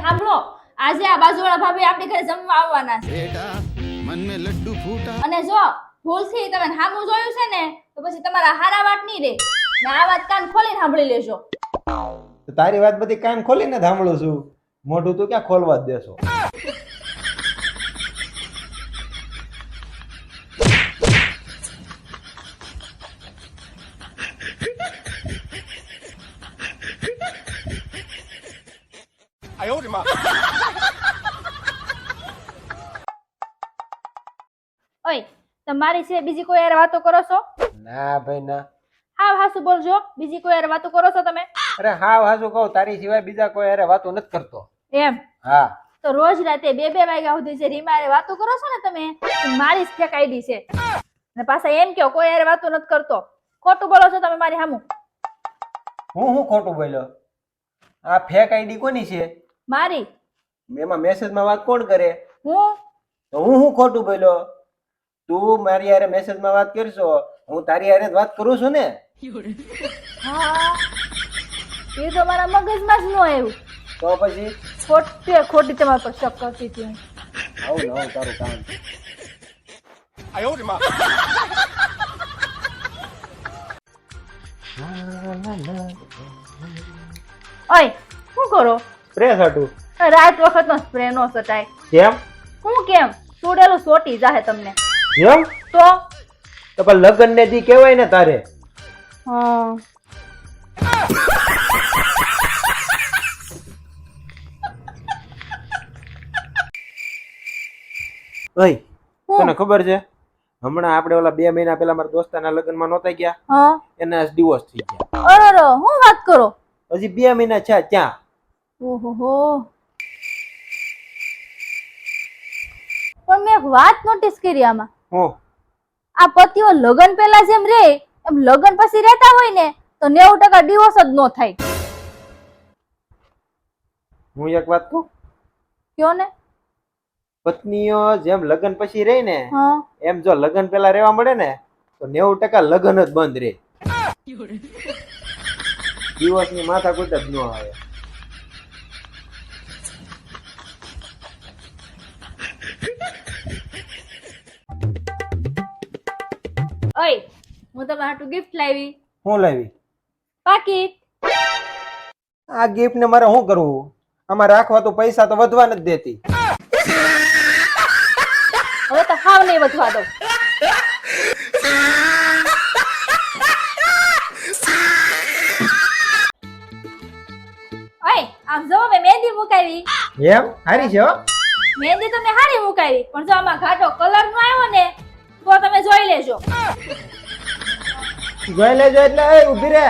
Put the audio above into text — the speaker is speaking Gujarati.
સાંભળો, આજે આ બાજુવાળા ભાભી આપણી ઘરે જમવા આવવાના છે. बेटा मन में लड्डू फूटा અને જો ભૂલથી તમે સામું જોયું છે ને તો પછી તમારા હારા વાત નહીં રે. ને આ વાત કાન ખોલીને સાંભળી લેજો. તો તારી વાત બધી કાન ખોલીને સાંભળું છું, મોઢું તું ક્યાં ખોલવા જ દેશો? ઓય, તમારી છે બીજી કોઈ યાર વાતો કરો છો? ના ભાઈ ના. હાવ હાસુ બોલજો. બીજી કોઈ યાર વાતો કરો છો તમે? અરે હાવ હાસુ કહું, તારી સિવાય બીજા કોઈ હારે વાતો નથી કરતો. એમ હા. તો રોજ રાતે 2-2 વાગ્યા સુધી જે રીમારે વાતો કરો છો ને તમે, એ મારી જ ફેક આઈડી છે. ને પાછા એમ કહો કોઈ યાર વાતો નથી કરતો. ખોટું બોલો છો તમે મારી સામું. હું ખોટું બોલ્યો? આ ફેક આઈડી કોની છે? મારી. એમાં મેસેજમાં વાત કોણ કરે? હું તો હું ખોટું બોલ્યો? તું મારી હારે મેસેજમાં વાત કરશો, હું તારી હારે જ વાત કરું છું ને. હા, એ તો મારા મગજમાં જ ન આવ્યું. તો પછી ખોટી તમારા પર શક કરતી હતી હું. આવું ને આવું તારું કામ. ઓય, શું કરો? પ્રેસ હતું. રાત વખત નો સ્પ્રે નો સટાય. કેમ? હું કેમ? સુડેલું સોટી જાહે તમને. એમ? તો પણ લગ્ન ને દી કહેવાય ને તારે. હા. ઓય, તને ખબર છે હમણાં આપણે ઓલા 2 મહિના પહેલા મારા દોસ્તાના લગ્નમાં નહોતા ગયા? હા. એના ડિવોર્સ થઈ ગયા. અરે હું વાત કરો? હજી 2 મહિના છે ત્યાં. ઓહો. પણ મેં એક વાત નોટિસ કરી આમાં. હું? આ પતિઓ લગ્ન પહેલા જેમ રે એમ લગ્ન પછી રહેતા હોય ને તો 90% ડિવોર્સ જ ન થાય. હું એક વાત કહું? કયો ને. પત્નીઓ જેમ લગ્ન પછી રહે ને હા. એમ જો લગ્ન પહેલા રહેવા મળે ને તો 90% લગ્ન જ બંધ રહે. ડિવોર્સ ની માથાકૂટ જ ન આવે. ઓય, હું તમને હાટુ ગિફ્ટ લાવી. શું લાવી? પાકીટ. આ ગિફ્ટ ને મારે શું કરવું? આમાં રાખવા તો પૈસા તો વધવા નથી દેતી. હવે તો હાવ નહીં વધવા દઉં. ઓય, આમ જો મેં મહેંદી મુકાવી. એમ? હારી છે હો. મહેંદી તમને હારી મુકાવી, પણ જો આમાં ઘાટો કલર નો આવ્યો ને તો તમે જોઈ લેજો. જોઈ લેજો એટલે એ ઊભી રહે.